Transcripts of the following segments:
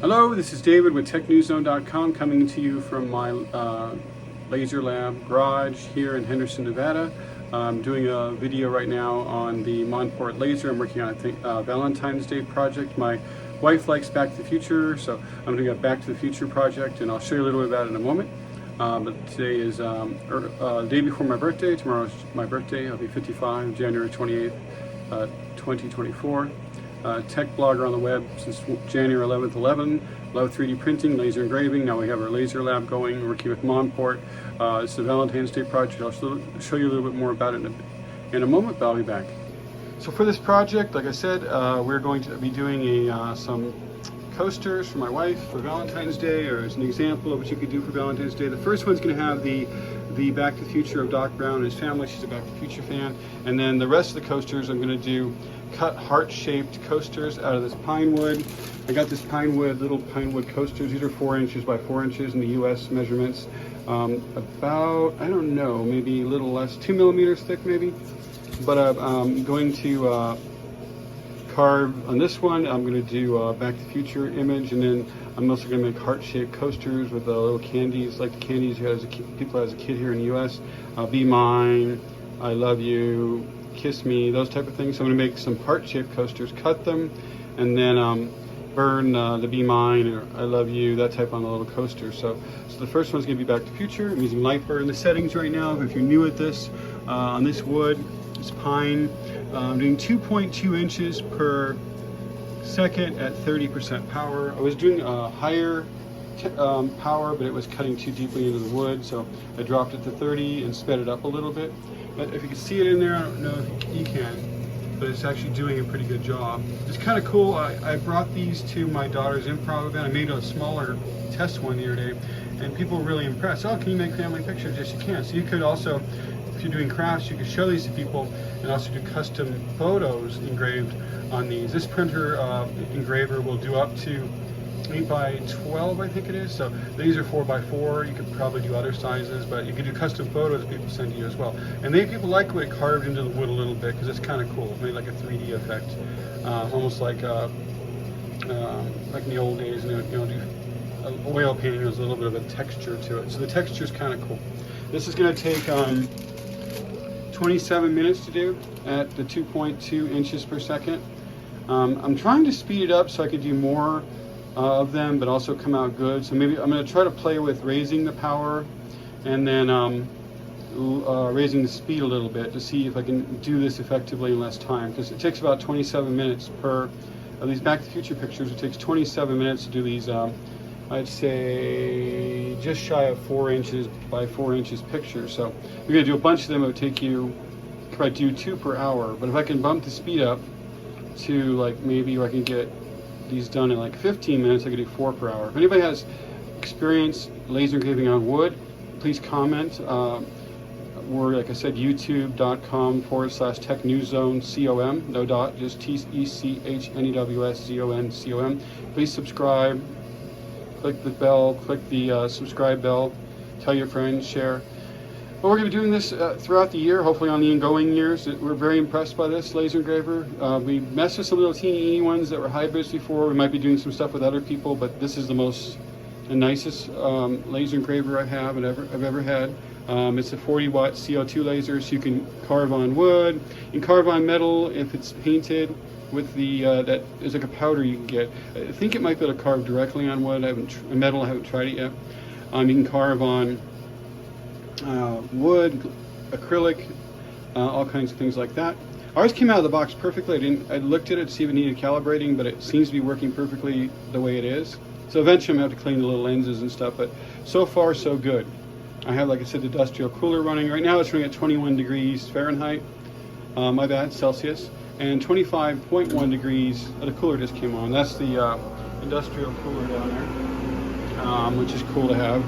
Hello, this is David with Technewszonecom coming to you from my Laserlab garage here in Henderson, Nevada. I'm doing a video right now on the Monport laser. I'm working on a Valentine's Day project. My wife likes Back to the Future, so I'm doing a Back to the Future project, and I'll show you a little bit about it in a moment. But today is the day before my birthday. Tomorrow's my birthday. I'll be 55, January 28th, 2024. Tech blogger on the web since January 11th, 11. Love 3D printing, laser engraving. Now we have our laser lab going, working with Monport. It's the Valentine's Day project. I'll show you a little bit more about it in a moment, but I'll be back. So for this project, like I said, we're going to be doing some coasters for my wife for Valentine's Day, or as an example of what you could do for Valentine's Day. The first one's going to have the Back to the Future of Doc Brown and his family. She's a Back to the Future fan. And then the rest of the coasters I'm going to do cut heart-shaped coasters out of this pine wood. I got this little pine wood coasters. These are 4 inches by 4 inches in the US measurements. About, I don't know, maybe a little less, 2 millimeters thick maybe. But I'm going to carve on this one. I'm going to do a Back to the Future image, and then I'm also going to make heart-shaped coasters with little candies, like the candies you had as a kid, people had as a kid here in the US. Be Mine, I Love You, Kiss Me, those type of things. So I'm going to make some heart-shaped coasters, cut them, and then burn the Be Mine or I Love You, that type on the little coaster. So the first one's going to be Back to the Future. I'm using light burn. The settings right now, if you're new at this, on this wood, it's pine. I'm doing 2.2 inches per second at 30% power. I was doing a higher power, but it was cutting too deeply into the wood, so I dropped it to 30 and sped it up a little bit. But if you can see it in there, I don't know if you can, but it's actually doing a pretty good job. It's kind of cool. I brought these to my daughter's improv event. I made a smaller test one the other day, and people were really impressed. Oh, can you make family pictures? Yes, you can. So you could also, if you're doing crafts, you could show these to people and also do custom photos engraved on these. This printer engraver will do up to 8 by 12, I think it is. So these are 4 by 4. You could probably do other sizes, but you could do custom photos people send to you as well. And people like what it carved into the wood a little bit, because it's kind of cool. It's made like a 3D effect, almost like in the old days. And do oil painting. There's a little bit of a texture to it, so the texture is kind of cool. This is going to take 27 minutes to do at the 2.2 inches per second. I'm trying to speed it up so I could do more of them, but also come out good. So maybe I'm going to try to play with raising the power and then raising the speed a little bit to see if I can do this effectively in less time, because it takes about 27 minutes per of these Back to the Future pictures. It takes 27 minutes to do these I'd say just shy of 4 inches by 4 inches pictures. So we're going to do a bunch of them. It would take you, if I do 2 per hour, but if I can bump the speed up to like maybe I can get these done in like 15 minutes, I could do 4 per hour. If anybody has experience laser engraving on wood, please comment. We're, like I said, youtube.com/Technewszonecom, no dot, just TECHNEWSZONECOM. Please subscribe, click the bell, click the subscribe bell, tell your friends, share. Well, we're going to be doing this throughout the year, hopefully on the ongoing years. We're very impressed by this laser engraver. We messed with some little teeny ones that were hybrids before. We might be doing some stuff with other people, but this is the nicest laser engraver I've ever had. It's a 40-watt CO2 laser, so you can carve on wood. You can carve on metal if it's painted with that is like a powder you can get. I think it might be able to carve directly on wood. I haven't tried it yet. You can carve on wood, acrylic, all kinds of things like that. Ours came out of the box perfectly. I looked at it to see if it needed calibrating, but it seems to be working perfectly the way it is. So eventually I'm going to have to clean the little lenses and stuff, but so far so good. I have, like I said, the industrial cooler running. Right now it's running at 21 degrees Fahrenheit, my bad, Celsius, and 25.1 degrees. The cooler just came on. That's the industrial cooler down there, which is cool to have.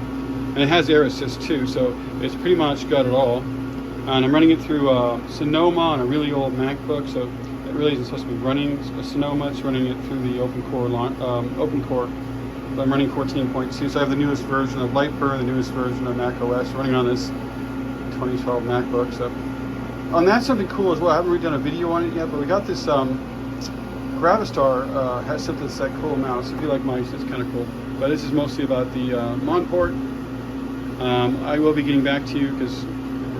And it has air assist too, so it's pretty much got it all. And I'm running it through Sonoma on a really old MacBook, so it really isn't supposed to be running Sonoma. It's running it through the open core. I'm running 14.2, so I have the newest version of Lightburn, the newest version of Mac OS, running on this 2012 MacBook. So, that's something cool as well. I haven't really done a video on it yet, but we got this Gravistar has something that's that cool mouse. If you like mice, it's kind of cool. But this is mostly about the Monport. I will be getting back to you because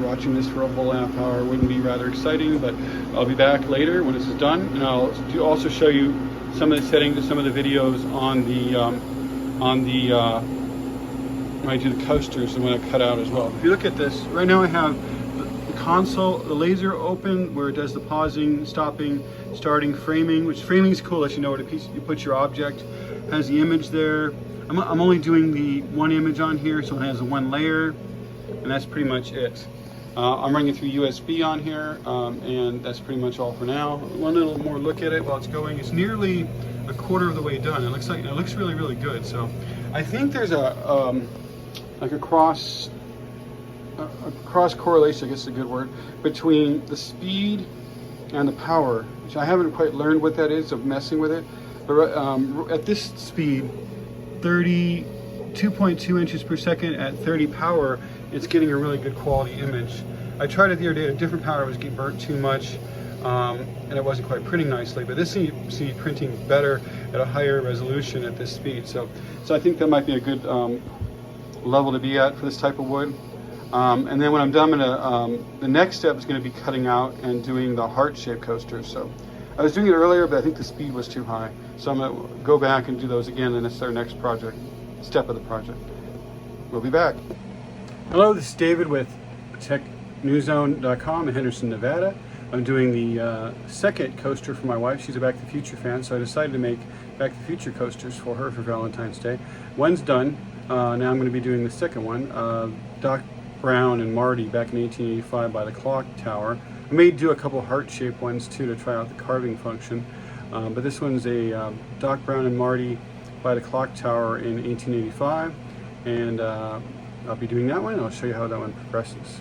watching this for a whole half hour wouldn't be rather exciting, but I'll be back later when this is done, and I'll also show you some of the settings, some of the videos on the when I do the coasters and when I cut out as well. If you look at this, right now I have the console, the laser open where it does the pausing, stopping, starting, framing, which framing is cool, lets you know where you put your object. Has the image there. I'm only doing the one image on here, so it has one layer, and that's pretty much it. I'm running it through USB on here, and that's pretty much all for now. One little more look at it while it's going. It's nearly a quarter of the way done. It looks really, really good. So I think there's a like a cross correlation, I guess is a good word, between the speed and the power, which I haven't quite learned what that is of messing with it. But at this speed, 2.2 inches per second at 30 power, it's getting a really good quality image. I tried it the other day at a different power, it was getting burnt too much, and it wasn't quite printing nicely, but this you see printing better at a higher resolution at this speed. So I think that might be a good level to be at for this type of wood. And then when I'm done, the next step is going to be cutting out and doing the heart-shaped coasters. So I was doing it earlier, but I think the speed was too high. So I'm going to go back and do those again, and it's our next step of the project. We'll be back. Hello, this is David with Technewszonecom in Henderson, Nevada. I'm doing the second coaster for my wife. She's a Back to the Future fan, so I decided to make Back to the Future coasters for her for Valentine's Day. One's done. Now I'm going to be doing the second one. Doc Brown and Marty back in 1885 by the clock tower. I may do a couple heart-shaped ones too to try out the carving function. But this one's a Doc Brown and Marty by the clock tower in 1885. And I'll be doing that one, and I'll show you how that one progresses.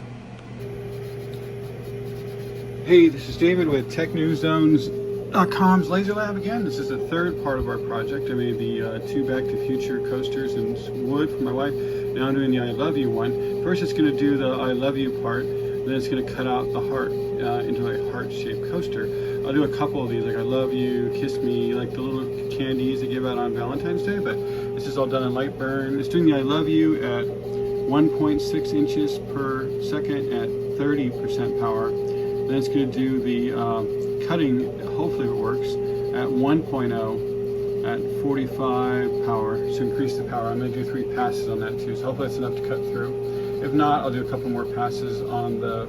Hey, this is David with Technewszonecom's Laserlab again. This is the third part of our project. I made the two Back to the Future coasters in wood for my wife. Now I'm doing the I Love You one. First it's going to do the I Love You part, then it's going to cut out the heart into a heart-shaped coaster. I'll do a couple of these, like I Love You, Kiss Me, like the little candies they give out on Valentine's Day, but this is all done in light burn. It's doing the I Love You at 1.6 inches per second at 30% power. Then it's going to do the cutting, hopefully it works, at 1.0 at 45 power, to increase the power. I'm going to do 3 passes on that too, so hopefully that's enough to cut through. If not, I'll do a couple more passes on the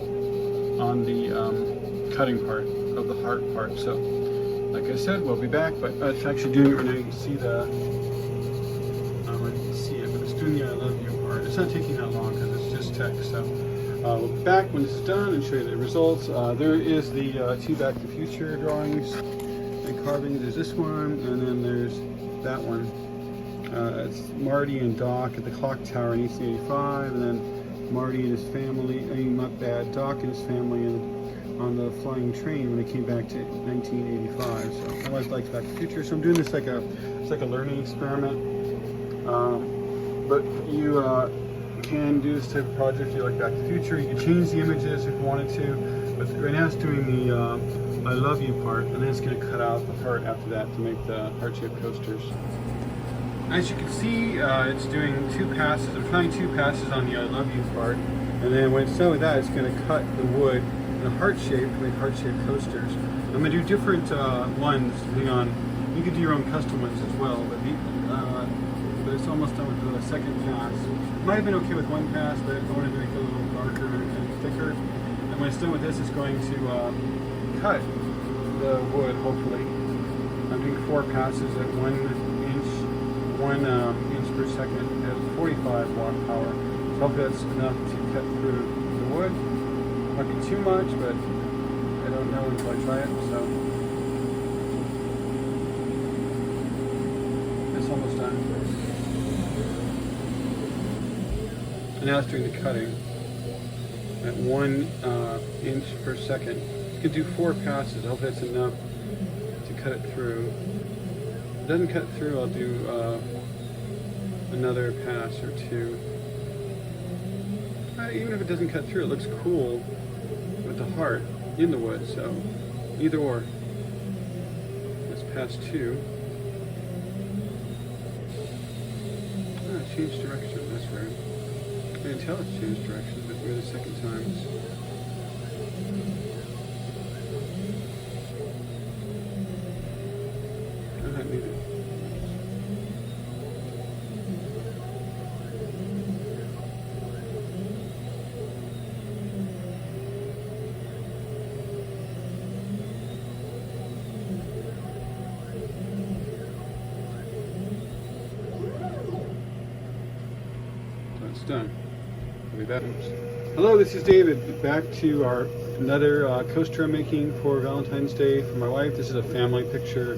cutting part of the heart part. So, like I said, we'll be back, but it's actually doing it right now. You can see the, you can see it, but it's doing the I Love You part. It's not taking that long because it's just text, so. We'll be back when this is done and show you the results. There is the two Back to the Future drawings and carvings. There's this one, and then there's that one. It's Marty and Doc at the clock tower in 1885, and then Marty and his family, Doc and his family on the flying train when they came back to 1985. So I always liked Back to the Future, so I'm doing this it's like a learning experiment. But you can do this type of project if you like Back to the Future. You can change the images if you wanted to, but right now it's doing the I Love You part, and then it's going to cut out the heart after that to make the heart-shaped coasters. As you can see, it's doing 2 passes. I'm trying 2 passes on the I Love You part, and then when it's done with that, it's going to cut the wood in a heart shape to make heart-shaped coasters. I'm going to do different ones depending on. You could do your own custom ones as well, but it's almost done with the second pass. Might have been okay with 1 pass, but I want to make it a little darker and thicker. And when it's done with this, it's going to cut the wood, hopefully. I'm doing 4 passes at 1 inch per second at 45 watt power. So hopefully that's enough to cut through the wood. Might be too much, but I don't know until I try it. So it's almost done. Now it's doing the cutting at 1 inch per second. You could do 4 passes. I hope that's enough to cut it through. If it doesn't cut through, I'll do another pass or 2. Even if it doesn't cut through, it looks cool with the heart in the wood, so either or. Let's past 2. Oh, it changed direction. That's weird. I didn't tell it changed direction, but we're the second time. I don't need it. Done. I'll be back. Hello, this is David. Back to our another coaster I'm making for Valentine's Day for my wife. This is a family picture.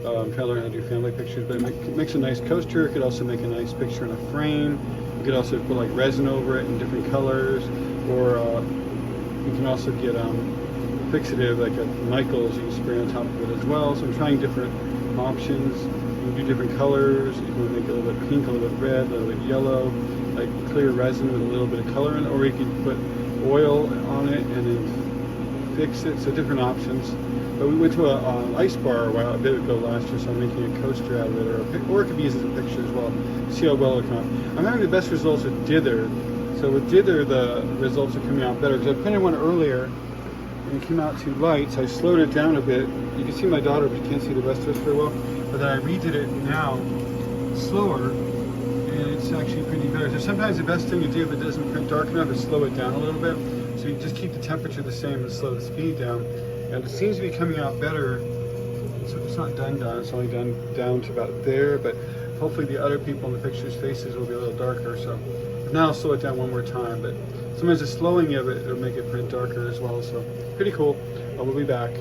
I'm trying to learn how to do family pictures, but it makes a nice coaster. It could also make a nice picture in a frame. You could also put like resin over it in different colors, or you can also get fixative like a Michaels you can spray on top of it as well. So I'm trying different options. You can do different colors. You can make it a little bit pink, a little bit red, a little bit yellow, like clear resin with a little bit of color in it, or you can put oil on it and then fix it. So different options. But we went to an ice bar a bit ago last year, so I'm making a coaster out of it, or it could be used as a picture as well. See how well it comes. I'm having the best results with dither. So with dither, the results are coming out better because I printed one earlier and it came out too light, so I slowed it down a bit. You can see my daughter, but you can't see the rest of us very well. But then I redid it now slower, and it's actually pretty better. So sometimes the best thing to do if it doesn't print dark enough is slow it down a little bit. So you just keep the temperature the same and slow the speed down. And it seems to be coming out better. So it's not done, it's only done down to about there, but hopefully the other people in the picture's faces will be a little darker. So now I'll slow it down one more time, but sometimes the slowing of it will make it print darker as well. So pretty cool. We'll be back.